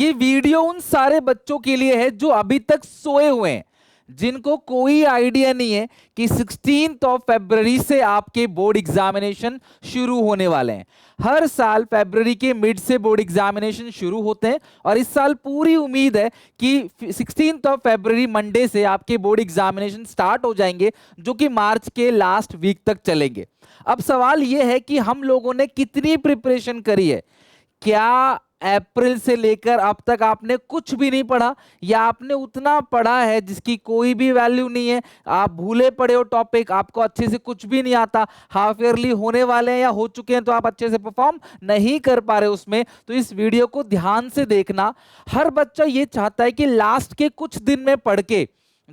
ये वीडियो उन सारे बच्चों के लिए है जो अभी तक सोए हुए हैं, जिनको कोई आइडिया नहीं है कि 16 फरवरी से आपके बोर्ड एग्जामिनेशन शुरू होने वाले हैं। हर साल फरवरी के मिड से बोर्ड एग्जामिनेशन शुरू होते हैं और इस साल पूरी उम्मीद है कि 16 फरवरी मंडे से आपके बोर्ड एग्जामिनेशन स्टार्ट हो जाएंगे, जो कि मार्च के लास्ट वीक तक चलेंगे। अब सवाल यह है कि हम लोगों ने कितनी प्रिपरेशन करी है। क्या अप्रैल से लेकर अब तक आपने कुछ भी नहीं पढ़ा, या आपने उतना पढ़ा है जिसकी कोई भी वैल्यू नहीं है? आप भूले पड़े हो टॉपिक, आपको अच्छे से कुछ भी नहीं आता, हाफ ईयरली होने वाले हैं या हो चुके हैं तो आप अच्छे से परफॉर्म नहीं कर पा रहे उसमें। तो इस वीडियो को ध्यान से देखना। हर बच्चा ये चाहता है कि लास्ट के कुछ दिन में पढ़ के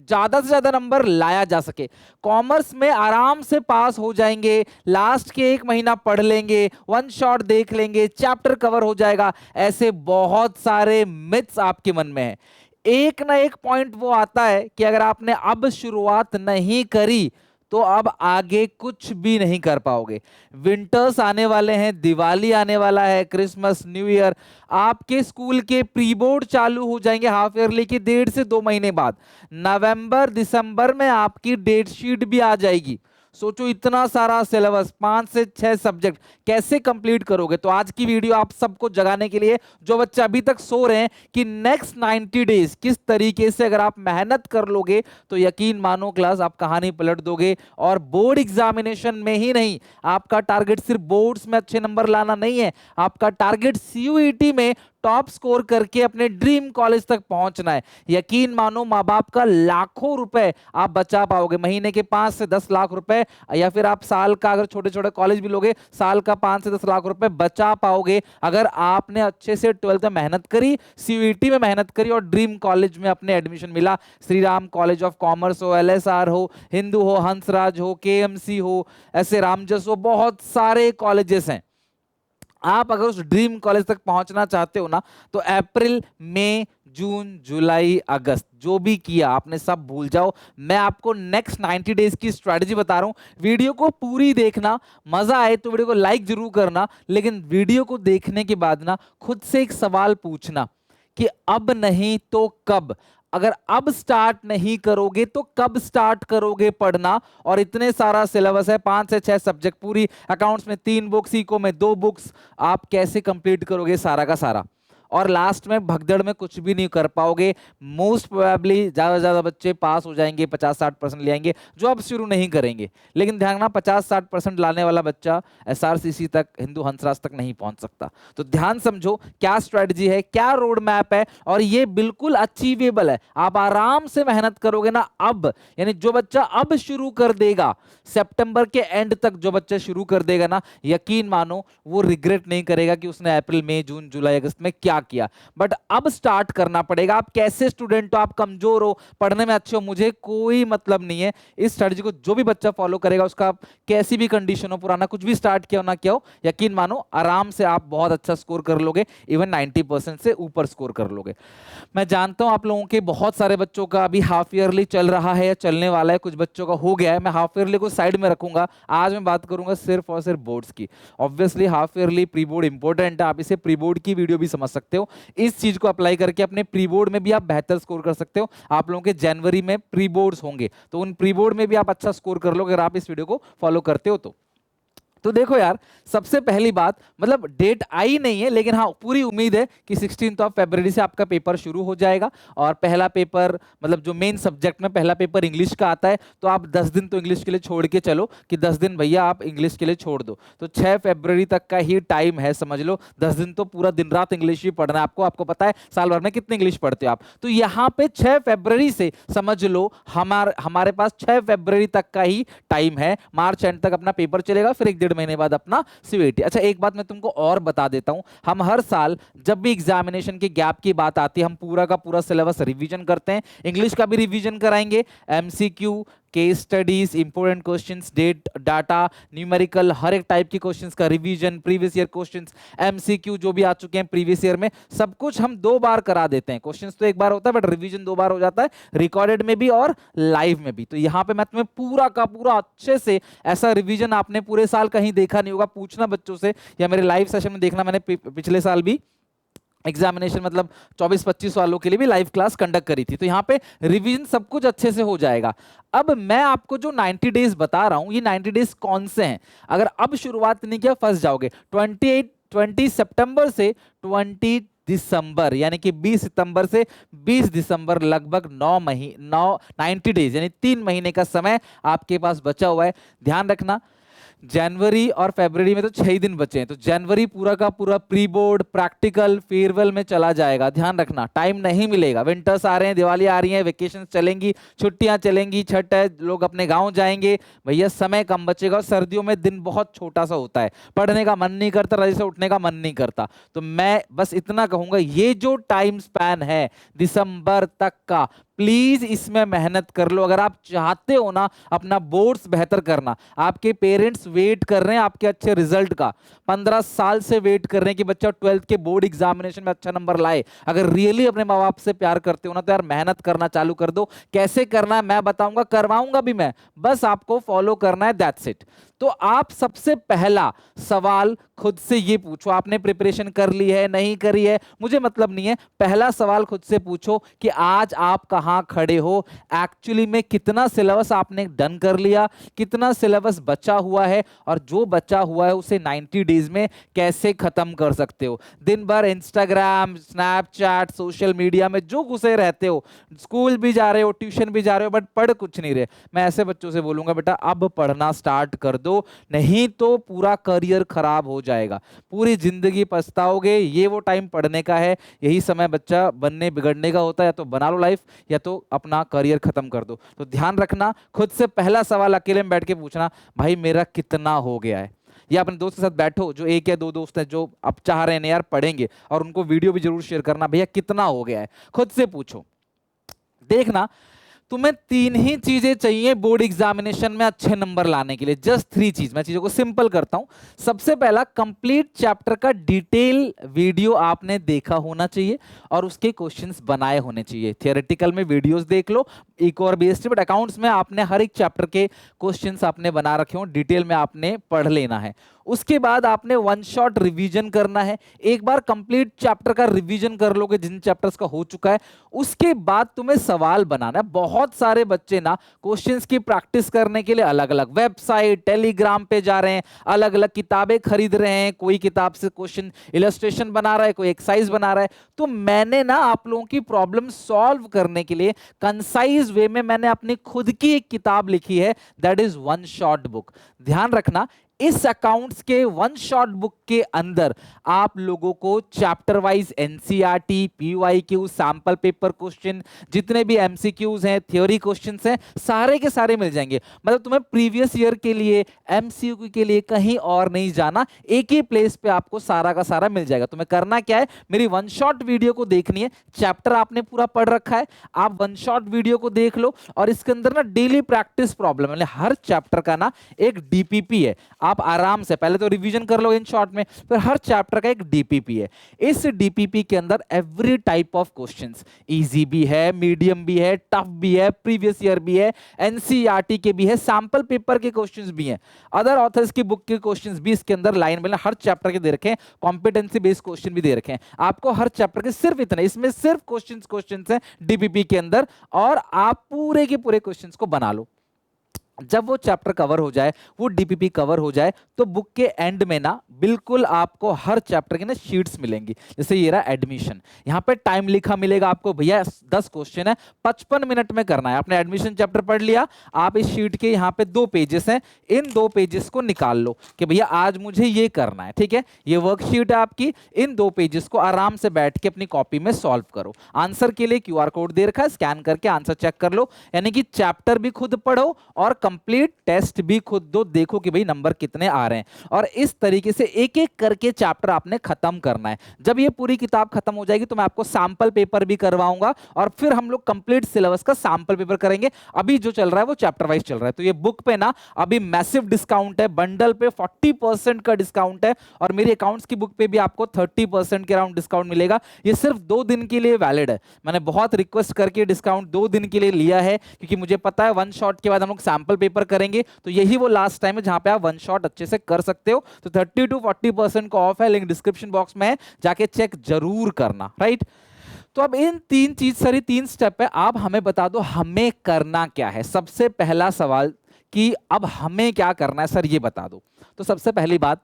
ज्यादा से ज्यादा नंबर लाया जा सके। कॉमर्स में आराम से पास हो जाएंगे, लास्ट के 1 महीना पढ़ लेंगे, वन शॉट देख लेंगे, चैप्टर कवर हो जाएगा। ऐसे बहुत सारे मिथ्स आपके मन में हैं। एक ना एक पॉइंट वो आता है कि अगर आपने अब शुरुआत नहीं करी तो अब आगे कुछ भी नहीं कर पाओगे। विंटर्स आने वाले हैं, दिवाली आने वाला है, क्रिसमस, न्यू ईयर, आपके स्कूल के प्री बोर्ड चालू हो जाएंगे हाफ ईयरली के 1.5 से 2 महीने बाद। नवंबर दिसंबर में आपकी डेट शीट भी आ जाएगी। सोचो इतना सारा सिलेबस, 5 से 6 सब्जेक्ट कैसे कंप्लीट करोगे? तो आज की वीडियो आप सबको जगाने के लिए, जो बच्चे अभी तक सो रहे हैं, कि नेक्स्ट 90 डेज किस तरीके से अगर आप मेहनत कर लोगे तो यकीन मानो क्लास आप कहानी पलट दोगे। और बोर्ड एग्जामिनेशन में ही नहीं, आपका टारगेट सिर्फ बोर्ड्स में अच्छे नंबर लाना नहीं है, आपका टारगेट सीयूईटी में टॉप स्कोर करके अपने ड्रीम कॉलेज तक पहुंचना है। यकीन मानो माँ बाप का लाखों रुपए आप बचा पाओगे, महीने के 5 से 10 लाख रुपए, या फिर आप साल का अगर छोटे छोटे कॉलेज भी लोगे, साल का 5 से 10 लाख रुपए बचा पाओगे अगर आपने अच्छे से 12th में मेहनत करी, सीयूईटी में मेहनत करी और ड्रीम कॉलेज में अपने एडमिशन मिला। Shri Ram college of commerce हो, एलएसआर हो, हिंदू हो, हंसराज हो, केएमसी हो, ऐसे रामजस हो, बहुत सारे कॉलेजेस हैं। आप अगर उस ड्रीम कॉलेज तक पहुंचना चाहते हो ना, तो अप्रैल, मई, जून, जुलाई, अगस्त जो भी किया आपने सब भूल जाओ। मैं आपको नेक्स्ट 90 डेज की स्ट्रेटजी बता रहा हूं। वीडियो को पूरी देखना, मजा आए तो वीडियो को लाइक जरूर करना, लेकिन वीडियो को देखने के बाद ना खुद से एक सवाल पूछना कि अब नहीं तो कब। अगर अब स्टार्ट नहीं करोगे तो कब स्टार्ट करोगे पढ़ना? और इतने सारा सिलेबस है, 5 से 6 सब्जेक्ट, पूरी अकाउंट्स में 3 बुक्स, इको में 2 बुक्स, आप कैसे कंप्लीट करोगे सारा का सारा? और लास्ट में भगदड़ में कुछ भी नहीं कर पाओगे। मोस्ट प्रोबेबली ज्यादा से ज्यादा बच्चे पास हो जाएंगे, 50-60% ले आएंगे जो अब शुरू नहीं करेंगे। लेकिन ध्यान रखना, 50-60% लाने वाला बच्चा एसआरसीसी तक, हिंदू हंसराज तक नहीं पहुंच सकता। तो ध्यान समझो क्या स्ट्रेटजी है, क्या रोड मैप है, और ये बिल्कुल अचीवेबल है। आप आराम से मेहनत करोगे ना अब, यानी जो बच्चा अब शुरू कर देगा, सितंबर के एंड तक जो बच्चा शुरू कर देगा ना, यकीन मानो वो रिग्रेट नहीं करेगा कि उसने अप्रैल, मई, जून, जुलाई, अगस्त में क्या किया। बट अब स्टार्ट करना पड़ेगा। आप कैसे स्टूडेंट हो, आप कमजोर हो, पढ़ने में अच्छे हो, मुझे कोई मतलब नहीं है। इस स्ट्रेटजी को जो भी बच्चा फॉलो करेगा, उसका कैसी भी कंडीशन हो, पुराना कुछ भी स्टार्ट किया हो ना किया हो, यकीन मानो आराम से आप बहुत अच्छा स्कोर कर लोगे, इवन 90% से ऊपर स्कोर कर लोगे। मैं जानता हूं आप लोगों के बहुत सारे बच्चों का अभी हाफ ईयरली चल रहा है या चलने वाला है, कुछ बच्चों का हो गया है। मैं हाफ ईयरली को साइड में रखूंगा, आज मैं बात करूंगा सिर्फ और सिर्फ बोर्ड्स की। Obviously half yearly, pre board important है, आप इसे प्री बोर्ड की वीडियो भी समझ सकते हो। इस चीज को अप्लाई करके अपने प्री बोर्ड में भी आप बेहतर स्कोर कर सकते हो। आप लोगों के जनवरी में प्री बोर्ड्स होंगे, तो उन प्री बोर्ड में भी आप अच्छा स्कोर कर लो अगर आप इस वीडियो को फॉलो करते हो तो देखो यार, सबसे पहली बात, मतलब डेट आई नहीं है, लेकिन हाँ पूरी उम्मीद है कि 16 फरवरी से आपका पेपर शुरू हो जाएगा। और पहला पेपर, मतलब जो मेन सब्जेक्ट में पहला पेपर इंग्लिश का आता है, तो आप 10 दिन तो इंग्लिश के लिए छोड़ के चलो कि 10 दिन भैया आप इंग्लिश के लिए छोड़ दो। तो 6 फरवरी तक का ही टाइम है, समझ लो 10 दिन तो पूरा दिन रात इंग्लिश ही पढ़ना है आपको। आपको पता है साल भर में कितनी इंग्लिश पढ़ते हो आप, तो यहाँ पे 6 फरवरी से समझ लो हमारे पास 6 फरवरी तक का ही टाइम है। मार्च एंड तक अपना पेपर चलेगा, फिर 1-1.5 महीने बाद अपना सीयूईटी। अच्छा एक बात मैं तुमको और बता देता हूं, हम हर साल जब भी एग्जामिनेशन के गैप की बात आती है, हम पूरा का पूरा सिलेबस रिवीजन करते हैं। इंग्लिश का भी रिवीजन कराएंगे, MCQ, case studies, important questions, date data, numerical, हर एक टाइप की क्वेश्चंस का revision, previous year questions, MCQ जो भी आ चुके हैं प्रीवियस ईयर में, सब कुछ हम 2 बार करा देते हैं। क्वेश्चंस तो एक बार होता है, बट रिवीजन 2 बार हो जाता है, रिकॉर्डेड में भी और लाइव में भी। तो यहाँ पे मैं तुम्हें पूरा का पूरा अच्छे से, ऐसा रिवीजन आपने पूरे साल कहीं देखा नहीं होगा, पूछना बच्चों से या मेरे लाइव सेशन में देखना, मैंने पिछले साल भी एग्जामिनेशन मतलब 24-25 वालों के लिए भी लाइव क्लास कंडक्ट करी थी, तो यहाँ पे रिवीजन सब कुछ अच्छे से हो जाएगा। अब मैं आपको जो 90 डेज बता रहा हूं, ये 90 डेज कौन से हैं, अगर अब शुरुआत नहीं किया फंस जाओगे। 20 सितंबर से 20 दिसंबर, यानी कि 20 सितंबर से 20 दिसंबर, लगभग 90 डेज यानी 3 महीने का समय आपके पास बचा हुआ है। ध्यान रखना, जनवरी और फरवरी में तो 6 दिन बचे हैं, तो जनवरी पूरा का पूरा प्री बोर्ड, प्रैक्टिकल, फेयरवेल में चला जाएगा। ध्यान रखना, टाइम नहीं मिलेगा। विंटर्स आ रहे हैं, दिवाली आ रही है, वेकेशन चलेंगी, छुट्टियां चलेंगी, छठ है, लोग अपने गांव जाएंगे, भैया समय कम बचेगा। और सर्दियों में दिन बहुत छोटा सा होता है, पढ़ने का मन नहीं करता, रज़ी से उठने का मन नहीं करता। तो मैं बस इतना कहूंगा, ये जो टाइम स्पैन है दिसंबर तक का, प्लीज इसमें मेहनत कर लो। अगर आप चाहते हो ना अपना बोर्ड्स बेहतर करना, आपके पेरेंट्स वेट कर रहे हैं आपके अच्छे रिजल्ट का, 15 साल से वेट कर रहे हैं कि बच्चा 12th के बोर्ड एग्जामिनेशन में अच्छा नंबर लाए। अगर रियली अपने माँ बाप से प्यार करते हो ना, तो यार मेहनत करना चालू कर दो। कैसे करना है मैं बताऊंगा, करवाऊंगा भी मैं, बस आपको फॉलो करना है, दैट्स इट। तो आप सबसे पहला सवाल खुद से ये पूछो, आपने प्रिपरेशन कर ली है नहीं करी है मुझे मतलब नहीं है, पहला सवाल खुद से पूछो कि आज आप कहां खड़े हो, एक्चुअली में कितना सिलेबस आपने डन कर लिया, कितना सिलेबस बचा हुआ है, और जो बचा हुआ है उसे 90 डेज में कैसे खत्म कर सकते हो। दिन भर इंस्टाग्राम, स्नैपचैट, सोशल मीडिया में जो घुसे रहते हो, स्कूल भी जा रहे हो, ट्यूशन भी जा रहे हो, बट पढ़ कुछ नहीं रहे। मैं ऐसे बच्चों से बोलूंगा, बेटा अब पढ़ना स्टार्ट कर दो, नहीं तो पूरा करियर खराब हो जाएगा, पूरी जिंदगी पछताओगे। ये वो टाइम पढ़ने का है, यही समय बच्चा बनने बिगड़ने का होता है। या तो बना लो लाइफ, या तो अपना करियर खत्म कर दो। तो ध्यान रखना, खुद से पहला सवाल अकेले में बैठ के पूछना, भाई मेरा कितना हो गया है। या अपने दोस्त के साथ बैठो, जो एक या दो दोस्त हैं जो अब चाह रहे हैं यार पढ़ेंगे, और उनको वीडियो भी जरूर शेयर करना, भैया कितना हो गया है, खुद से पूछो। देखना, तुम्हें 3 ही चीजें चाहिए बोर्ड एग्जामिनेशन में अच्छे नंबर लाने के लिए, जस्ट 3 चीज। मैं चीजों को सिंपल करता हूं। सबसे पहला, कंप्लीट चैप्टर का डिटेल वीडियो आपने देखा होना चाहिए और उसके क्वेश्चंस बनाए होने चाहिए। थियोरेटिकल में वीडियोस देख लो, एक और भी बट अकाउंट्स में आपने हर एक चैप्टर के क्वेश्चंस आपने बना रखे हो, डिटेल में आपने पढ़ लेना है। उसके बाद आपने वन शॉट रिवीजन करना है। एक बार कंप्लीट चैप्टर का रिवीजन कर लोगे जिन चैप्टर्स का हो चुका है, उसके बाद तुम्हें सवाल बनाना है। बहुत सारे बच्चे ना क्वेश्चंस की प्रैक्टिस करने के लिए अलग अलग वेबसाइट, टेलीग्राम पे जा रहे हैं, अलग अलग किताबें खरीद रहे हैं, कोई किताब से क्वेश्चन इलस्ट्रेशन बना रहा है, कोई एक्सरसाइज बना रहा है। तो मैंने ना आप लोगों की प्रॉब्लम सॉल्व करने के लिए कंसाइज वे में मैंने अपनी खुद की एक किताब लिखी है, that is one shot book. ध्यान रखना, इस अकाउंट्स के वन शॉट बुक के अंदर आप लोगों को chapter wise NCERT, PYQ, sample paper question, जितने भी एमसीक्यूज हैं, थ्योरी क्वेश्चंस हैं, सारे के सारे मिल जाएंगे। मतलब तुम्हें प्रीवियस ईयर के लिए, एमसीक्यू के लिए कहीं और नहीं जाना, एक ही प्लेस पे आपको सारा का सारा मिल जाएगा। तुम्हें करना क्या है, मेरी वन शॉट वीडियो को देखनी है। चैप्टर आपने पूरा पढ़ रखा है, आप वन शॉट वीडियो को देख लो, और इसके अंदर ना डेली प्रैक्टिस प्रॉब्लम, मतलब हर चैप्टर का ना एक डीपीपी है। आप आराम से पहले तो रिवीजन कर लो इन शॉर्ट में, फिर हर चैप्टर का एक डीपीपी है। इस डीपीपी के अंदर every type of questions, easy भी है, मीडियम भी है, टफ भी है, प्रीवियस ईयर भी है, एनसीईआरटी के भी है, सैंपल पेपर के क्वेश्चंस भी हैं, अदर ऑथर्स की बुक के क्वेश्चंस भी इसके अंदर लाइन में हर चैप्टर के दे रखे हैं, कॉम्पिटेंसी बेस्ड क्वेश्चन भी दे रखे हैं आपको हर चैप्टर के। सिर्फ इतने, इसमें सिर्फ क्वेश्चंस हैं डीपीपी के अंदर, और आप पूरे के पूरे क्वेश्चंस को बना लो। जब वो चैप्टर कवर हो जाए, वो डीपीपी कवर हो जाए, तो बुक के एंड में ना बिल्कुल आपको हर चैप्टर की ना शीट्स मिलेंगी। जैसे ये रहा एडमिशन, यहाँ पे टाइम लिखा मिलेगा आपको, भैया 10 क्वेश्चन है, 55 मिनट में करना है। आपने एडमिशन चैप्टर पढ़ लिया, आप इस शीट के यहाँ पे 2 पेजेस हैं, इन 2 पेजेस को निकाल लो कि भैया आज मुझे ये करना है, ठीक है। ये वर्कशीट है आपकी, इन 2 पेजेस को आराम से बैठ के अपनी कॉपी में सॉल्व करो। आंसर के लिए QR कोड दे रखा है, स्कैन करके आंसर चेक कर लो। यानी कि चैप्टर भी खुद पढ़ो और कंप्लीट टेस्ट भी खुद दो, देखो कि भाई नंबर कितने आ रहे हैं। और इस तरीके से एक एक करके चैप्टर आपने खत्म करना है। जब ये पूरी किताब खत्म हो जाएगी तो मैं आपको सैंपल पेपर भी करवाऊंगा, और फिर हम लोग कंप्लीट सिलेबस का सैंपल पेपर करेंगे। अभी जो चल रहा है वो चैप्टर वाइज चल रहा है। तो ये बुक पे ना अभी मैसिव डिस्काउंट है, बंडल पे 40% का डिस्काउंट है, और मेरी अकाउंट्स की बुक पे भी आपको 30% के अराउंड डिस्काउंट मिलेगा। ये सिर्फ 2 दिन के लिए वैलिड है। मैंने बहुत रिक्वेस्ट करके डिस्काउंट 2 दिन के लिए लिया है, क्योंकि मुझे पता है वन शॉट के बाद हम लोग सैंपल पेपर करेंगे तो यही वो लास्ट टाइम है जहां पे आप वन शॉट अच्छे से कर सकते हो। तो 30 to 40% का ऑफ है, लिंक डिस्क्रिप्शन बॉक्स में है, जाके चेक जरूर करना, राइट। तो अब इन तीन चीज सारी 3 स्टेप है, आप हमें बता दो हमें करना क्या है। सबसे पहला सवाल कि अब हमें क्या करना है सर, ये बता दो। तो सबसे पहली बात,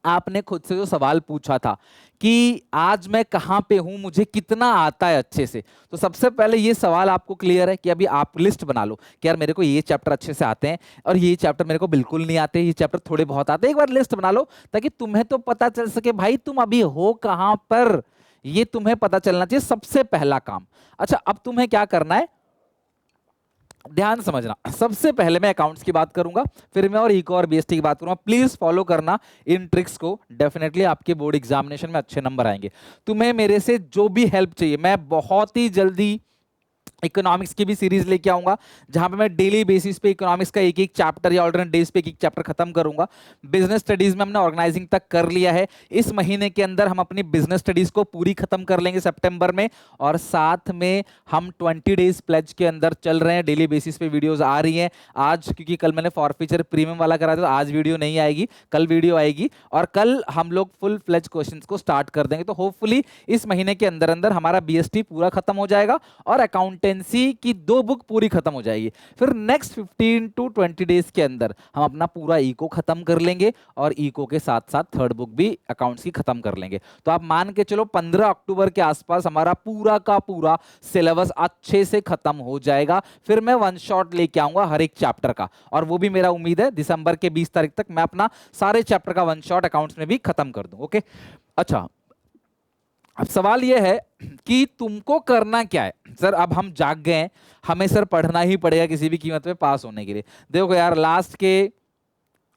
आपने खुद से जो सवाल पूछा था कि आज मैं कहां पे हूं, मुझे कितना आता है अच्छे से, तो सबसे पहले ये सवाल आपको क्लियर है कि अभी आप लिस्ट बना लो कि यार मेरे को ये चैप्टर अच्छे से आते हैं और ये चैप्टर मेरे को बिल्कुल नहीं आते, ये चैप्टर थोड़े बहुत आते हैं। एक बार लिस्ट बना लो ताकि तुम्हें तो पता चल सके भाई तुम अभी हो कहां पर, ये तुम्हें पता चलना चाहिए, सबसे पहला काम। अच्छा, अब तुम्हें क्या करना है, ध्यान समझना। सबसे पहले मैं अकाउंट्स की बात करूंगा, फिर मैं और इको और बीएसटी की बात करूंगा। प्लीज फॉलो करना इन ट्रिक्स को, डेफिनेटली आपके बोर्ड एग्जामिनेशन में अच्छे नंबर आएंगे। तुम्हें मेरे से जो भी हेल्प चाहिए, मैं बहुत ही जल्दी इकोनॉमिक्स की भी सीरीज लेके आऊंगा जहां पे मैं डेली बेसिस पे इकोनॉमिक्स का एक एक चैप्टर या ऑल्टरनेट डेज पे एक एक चैप्टर खत्म करूंगा। बिजनेस स्टडीज में हमने ऑर्गेनाइजिंग तक कर लिया है, इस महीने के अंदर हम अपनी बिजनेस स्टडीज को पूरी खत्म कर लेंगे सितंबर में, और साथ में हम 20 डेज प्लेज के अंदर चल रहे हैं, डेली बेसिस पे वीडियोस आ रही हैं। आज क्योंकि कल मैंने फॉरफीचर प्रीमियम वाला करा था तो आज वीडियो नहीं आएगी, कल वीडियो आएगी, और कल हम लोग फुल फ्लेज क्वेश्चंस को स्टार्ट कर देंगे। तो होपफुली इस महीने के अंदर अंदर हमारा बीएसटी पूरा खत्म हो जाएगा और अकाउंटेंसी की 2 बुक पूरी खत्म हो जाएगी। फिर नेक्स्ट 15 to 20 डेज के अंदर हम अपना पूरा इको खत्म कर लेंगे और इको के साथ साथ थर्ड बुक भी अकाउंट्स की खत्म कर लेंगे। तो आप मान के चलो 15 अक्टूबर के आसपास हमारा पूरा का पूरा सिलेबस अच्छे से खत्म हो जाएगा। फिर मैं वन शॉट लेके आऊंगा हर एक चैप्टर का, और वो भी मेरा उम्मीद है दिसंबर के 20 तारीख तक मैं अपना सारे चैप्टर का वन शॉट अकाउंट्स में भी खत्म कर दूं। ओके, अच्छा अब सवाल यह है कि तुमको करना क्या है। सर अब हम जाग गए हैं, हमें सर पढ़ना ही पड़ेगा किसी भी कीमत पे पास होने के लिए। देखो यार, लास्ट के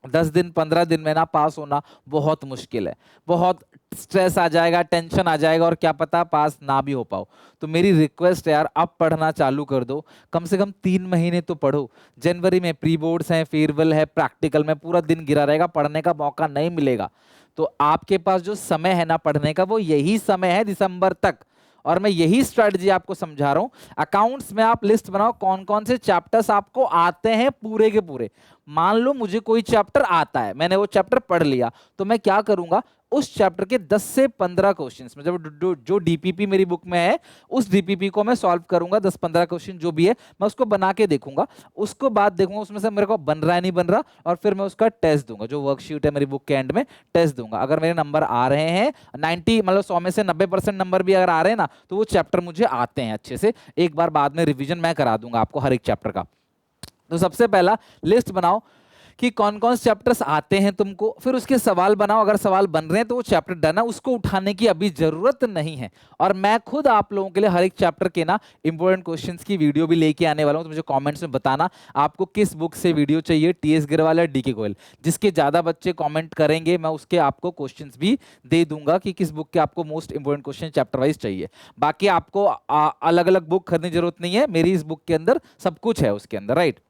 10 दिन 15 दिन में ना पास होना बहुत मुश्किल है, बहुत स्ट्रेस आ जाएगा, टेंशन आ जाएगा, और क्या पता पास ना भी हो पाओ। तो मेरी रिक्वेस्ट है यार, अब पढ़ना चालू कर दो, कम से कम 3 महीने तो पढ़ो। जनवरी में प्री बोर्ड्स हैं, फेयरवेल है, प्रैक्टिकल में पूरा दिन गिरा रहेगा, पढ़ने का मौका नहीं मिलेगा। तो आपके पास जो समय है ना पढ़ने का, वो यही समय है दिसंबर तक, और मैं यही स्ट्रेटजी आपको समझा रहा हूं। अकाउंट्स में आप लिस्ट बनाओ कौन कौन से चैप्टर्स आपको आते हैं पूरे के पूरे। मान लो मुझे कोई चैप्टर आता है, मैंने वो चैप्टर पढ़ लिया, तो मैं क्या करूंगा, उस चैप्टर के 10 से 15 क्वेश्चंस मतलब जो डीपीपी मेरी बुक में है उस डीपीपी को मैं सॉल्व करूंगा। 10-15 क्वेश्चन जो भी है मैं उसको बना के देखूंगा, उसको बाद देखूंगा उसमें से मेरे को बन रहा है नहीं बन रहा, और फिर मैं उसका टेस्ट दूंगा। जो वर्कशीट है मेरी बुक के एंड में टेस्ट दूंगा। अगर मेरे नंबर आ रहे हैं 90 मतलब 100 में से 90% नंबर भी अगर आ रहे हैं ना, तो वो चैप्टर मुझे आते हैं अच्छे से। एक बार बाद में रिविजन मैं करा दूंगा आपको हर एक चैप्टर का। तो सबसे पहला लिस्ट बनाओ कि कौन कौन से चैप्टर्स आते हैं तुमको, फिर उसके सवाल बनाओ। अगर सवाल बन रहे हैं तो वो चैप्टर डन है, उसको उठाने की अभी जरूरत नहीं है। और मैं खुद आप लोगों के लिए हर एक चैप्टर के ना इंपॉर्टेंट क्वेश्चंस की वीडियो भी लेके आने वाला हूं। तो मुझे कमेंट्स में बताना आपको किस बुक से वीडियो चाहिए, टीएस गिरवाल या डीके गोयल। जिसके ज्यादा बच्चे कॉमेंट करेंगे मैं उसके आपको क्वेश्चन भी दे दूंगा कि किस बुक के आपको most important question chapter wise चाहिए। बाकी आपको अलग अलग बुक खरीदने की जरूरत नहीं है, मेरी इस बुक के अंदर सब कुछ है उसके अंदर, राइट।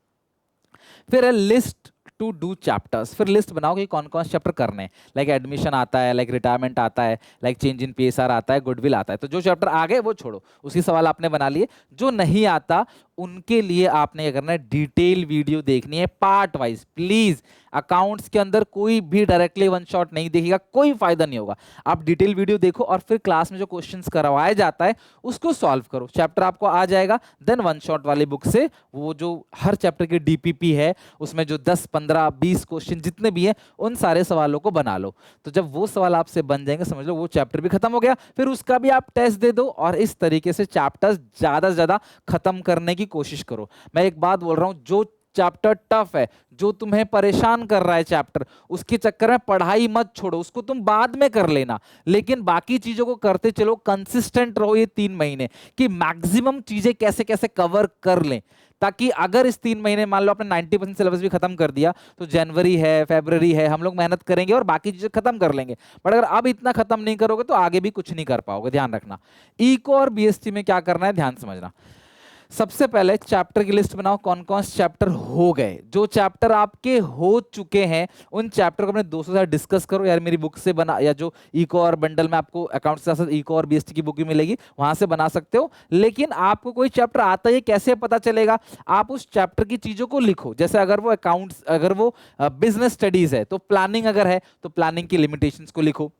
फिर है लिस्ट टू डू चैप्टर्स। फिर लिस्ट बनाओ कि कौन कौन से चैप्टर करने हैं। लाइक एडमिशन आता है, लाइक रिटायरमेंट आता है, लाइक चेंज इन पीएसआर आता है, गुडविल आता है। तो जो चैप्टर आ गए वो छोड़ो, उसकी सवाल आपने बना लिए। जो नहीं आता उनके लिए आपने क्या करना है, डिटेल वीडियो देखनी है पार्ट वाइज। प्लीज अकाउंट्स के अंदर कोई भी डायरेक्टली वन शॉट नहीं देखेगा, कोई फायदा नहीं होगा। आप डिटेल वीडियो देखो और फिर क्लास में जो क्वेश्चंस करवाया जाता है उसको सॉल्व करो। चैप्टर आपको आ जाएगा, देन वन शॉट वाली बुक से वो जो हर चैप्टर की डीपीपी है उसमें जो 10 15 20 क्वेश्चन जितने भी हैं उन सारे सवालों को बना लो। तो जब वो सवाल आपसे बन जाएंगे समझ लो वो चैप्टर भी खत्म हो गया। फिर उसका भी आप टेस्ट दे दो और इस तरीके से चैप्टर्स ज्यादा से ज्यादा खत्म करने की कोशिश करो। मैं एक बात बोल रहा हूं, जो चैप्टर टफ है, जो तुम्हें परेशान कर रहा है चैप्टर, उसके चक्कर में पढ़ाई मत छोड़ो, उसको तुम बाद में कर लेना, लेकिन बाकी चीजों को करते चलो। कंसिस्टेंट रहो ये 3 महीने कि मैक्सिमम चीजें कैसे कैसे कवर कर लें, ताकि अगर इस 3 महीने मान लो आपने 90% सिलेबस भी खत्म कर दिया तो जनवरी है, फरवरी है, हम लोग मेहनत करेंगे और बाकी चीजें खत्म कर लेंगे। बट अगर अब इतना खत्म नहीं करोगे तो आगे भी कुछ नहीं कर पाओगे, ध्यान रखना। इको और बीएसटी में क्या करना है ध्यान समझना। सबसे पहले चैप्टर की लिस्ट बनाओ, कौन कौन से चैप्टर हो गए। जो चैप्टर आपके हो चुके हैं उन चैप्टर को अपने दोस्तों के साथ डिस्कस करो। यार मेरी बुक से बना, या जो इको और बंडल में आपको अकाउंट के साथ इको और बीएसटी की बुक भी मिलेगी, वहां से बना सकते हो। लेकिन आपको कोई चैप्टर आता है कैसे पता चलेगा? आप उस चैप्टर की चीजों को लिखो। जैसे अगर वो अकाउंट्स, अगर वो बिजनेस स्टडीज है तो प्लानिंग अगर है तो प्लानिंग की लिमिटेशंस को लिखो,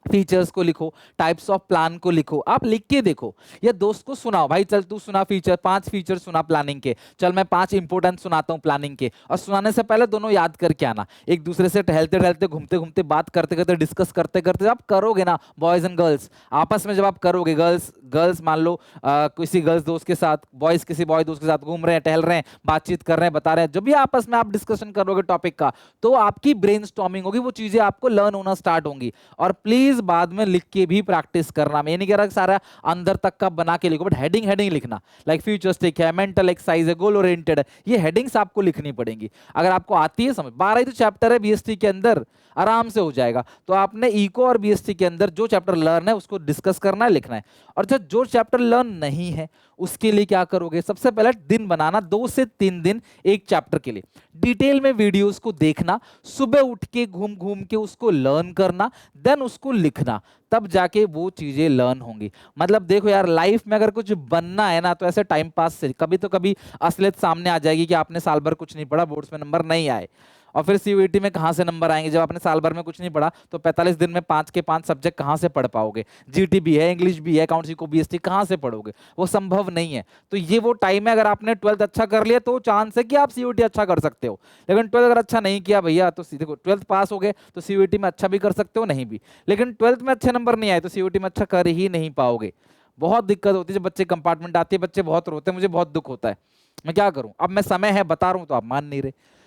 फीचर्स को लिखो, टाइप्स ऑफ प्लान को लिखो। आप लिख के देखो या दोस्त को सुनाओ, भाई चल तू सुना फीचर, 5 फीचर सुना प्लानिंग के, चल मैं 5 इंपोर्टेंट सुनाता हूं प्लानिंग के। और सुनाने से पहले दोनों याद करके आना, एक दूसरे से टहलते टहलते, घूमते घूमते, बात करते करते, डिस्कस करते करते आप करोगे ना, बॉयज एंड गर्ल्स आपस में जब आप करोगे, गर्ल्स गर्ल्स मान लो किसी गर्ल्स दोस्त के साथ, बॉयज किसी बॉय दोस्त के साथ घूम रहे हैं, टहल रहे हैं, बातचीत कर रहे हैं, बता रहे हैं, जब भी आपस में आप डिस्कशन करोगे टॉपिक का, तो आपकी ब्रेनस्टॉर्मिंग होगी, वो चीजें आपको लर्न होना स्टार्ट होंगी। और प्लीज बाद में लिख के भी प्रैक्टिस करना। मैं नहीं कह रहा कि सारा अंदर तक का बना के लिखो, बट हेडिंग हेडिंग लिखना, लाइक फ्यूचरिस्टिक है, मेंटल एक्सरसाइज है, गोल ओरिएंटेड है, ये हेडिंग्स आपको लिखनी पड़ेंगी। अगर आपको आती है समझ, 12 ही तो चैप्टर है बीएसटी के अंदर, आराम से हो जाएगा। तो आपने इको और बीएसटी के अंदर जो चैप्टर लर्न है उसको डिस्कस करना है, लिखना है। और जो चैप्टर लर्न नहीं है उसके लिए क्या करोगे? सबसे पहले दिन बनाना, 2 से 3 दिन एक चैप्टर के लिए, डिटेल में वीडियोस को देखना, सुबह उठ के घूम घूम के उसको लर्न करना, देन उसको लिखना, तब जाके वो चीजें लर्न होंगी। मतलब देखो यार, लाइफ में अगर कुछ बनना है ना, तो ऐसे टाइम पास से कभी तो कभी असलियत सामने आ जाएगी कि आपने साल भर कुछ नहीं पढ़ा, बोर्ड्स में नंबर नहीं आए। और फिर सीयूईटी में कहाँ से नंबर आएंगे जब आपने साल भर में कुछ नहीं पढ़ा? तो 45 दिन में 5 के 5 सब्जेक्ट कहाँ से पढ़ पाओगे? जीटी भी है, इंग्लिश भी है, अकाउंट्स को बीएसटी कहाँ से पढ़ोगे? वो संभव नहीं है। तो ये वो टाइम है, अगर आपने 12th अच्छा कर लिया तो चांस है कि आप सीयूईटी अच्छा कर सकते हो। लेकिन 12th अगर अच्छा नहीं किया भैया, तो देखो 12th पास हो गए तो सीयूईटी में अच्छा भी कर सकते हो, नहीं भी। लेकिन 12th में अच्छे नंबर नहीं आए तो सीयूईटी में अच्छा कर ही नहीं पाओगे। बहुत दिक्कत होती है जब बच्चे कंपार्टमेंट आती है, बच्चे बहुत रोते हैं, मुझे बहुत दुख होता है। मैं क्या करूं? अब मैं समय है बता रहा हूं तो आप मान नहीं रहे।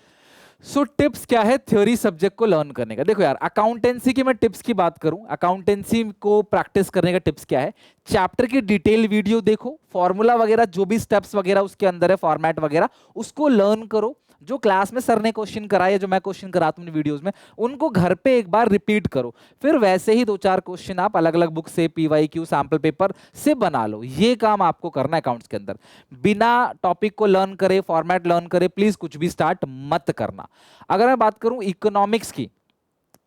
सो टिप्स क्या है थ्योरी सब्जेक्ट को लर्न करने का? देखो यार, अकाउंटेंसी की मैं टिप्स की बात करूं, अकाउंटेंसी को प्रैक्टिस करने का टिप्स क्या है? चैप्टर की डिटेल वीडियो देखो, फॉर्मूला वगैरह जो भी स्टेप्स वगैरह उसके अंदर है, फॉर्मेट वगैरह, उसको लर्न करो। जो क्लास में सर ने क्वेश्चन कराया, जो मैं क्वेश्चन कराता हूं वीडियोस में, उनको घर पे एक बार रिपीट करो। फिर वैसे ही 2-4 क्वेश्चन आप अलग अलग बुक से, पीवाईक्यू, सैंपल पेपर से बना लो। ये काम आपको करना है अकाउंट्स के अंदर। बिना टॉपिक को लर्न करे, फॉर्मेट लर्न करे, प्लीज कुछ भी स्टार्ट मत करना। अगर मैं बात करूं इकोनॉमिक्स की,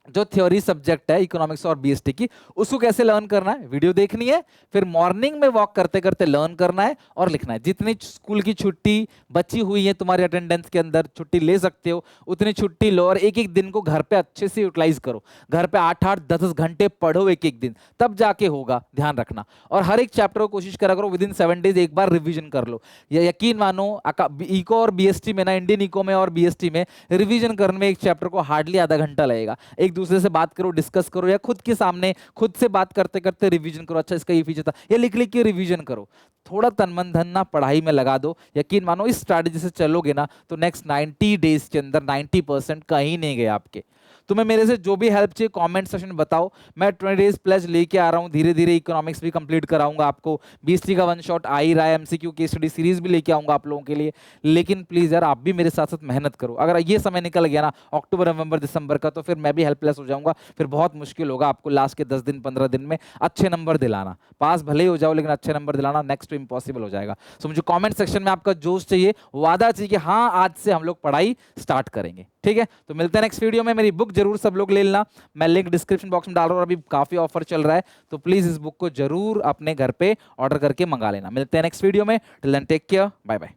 जो थ्योरी सब्जेक्ट है इकोनॉमिक्स और बीएसटी की, उसको कैसे लर्न करना है? वीडियो देखनी है, फिर मॉर्निंग में वॉक करते करते लर्न करना है और लिखना है। जितनी स्कूल की छुट्टी बची हुई है तुम्हारे अटेंडेंस के अंदर, छुट्टी ले सकते हो उतनी छुट्टी लो, और एक एक दिन को घर पे अच्छे से यूटिलाइज करो। घर पे 8-8 10-10 घंटे पढ़ो एक एक दिन, तब जाके होगा, ध्यान रखना। और हर एक चैप्टर को कोशिश करा करो विदिन 7 डेज एक बार रिविजन कर लो। यकीन मानो, इको और बीएसटी में ना, इंडियन इको में और बीएसटी में रिविजन करने में एक चैप्टर को हार्डली आधा घंटा लगेगा। एक दूसरे से बात करो, डिस्कस करो, या खुद के सामने खुद से बात करते करते रिवीजन करो। अच्छा इसका ये फीचर था, ये लिख लिख के रिवीजन करो। थोड़ा तन मन धन ना पढ़ाई में लगा दो। यकीन मानो इस स्ट्रैटेजी से चलोगे ना तो नेक्स्ट 90 डेज के अंदर 90% कहीं नहीं गए आपके। तुम्हें मेरे से जो भी हेल्प चाहिए कमेंट सेक्शन में बताओ। मैं 20 डेज प्लस लेके आ रहा हूँ, धीरे धीरे इकोनॉमिक्स भी कंप्लीट कराऊंगा आपको, बीएसटी का 1 शॉट आ ही रहा है, एमसीक्यू केस स्टडी सीरीज भी लेके आऊंगा आप लोगों के लिए। लेकिन प्लीज यार आप भी मेरे साथ साथ मेहनत करो। अगर ये समय निकल गया ना अक्टूबर नवंबर दिसंबर का, तो फिर मैं भी हेल्पलेस हो जाऊंगा। फिर बहुत मुश्किल होगा आपको लास्ट के 10 दिन 15 दिन में अच्छे नंबर दिलाना। पास भले ही हो जाओ लेकिन अच्छे नंबर दिलाना नेक्स्ट टू इम्पॉसिबल हो जाएगा। सो मुझे कमेंट सेक्शन में आपका जोश चाहिए, वादा चाहिए कि हाँ आज से हम लोग पढ़ाई स्टार्ट करेंगे। ठीक है, तो मिलते हैं नेक्स्ट वीडियो में। मेरी बुक जरूर सब लोग ले लेना, मैं लिंक डिस्क्रिप्शन बॉक्स में डाल रहा हूँ, अभी काफी ऑफर चल रहा है, तो प्लीज इस बुक को जरूर अपने घर पे ऑर्डर करके मंगा लेना। मिलते हैं नेक्स्ट वीडियो में, till then take care, bye bye.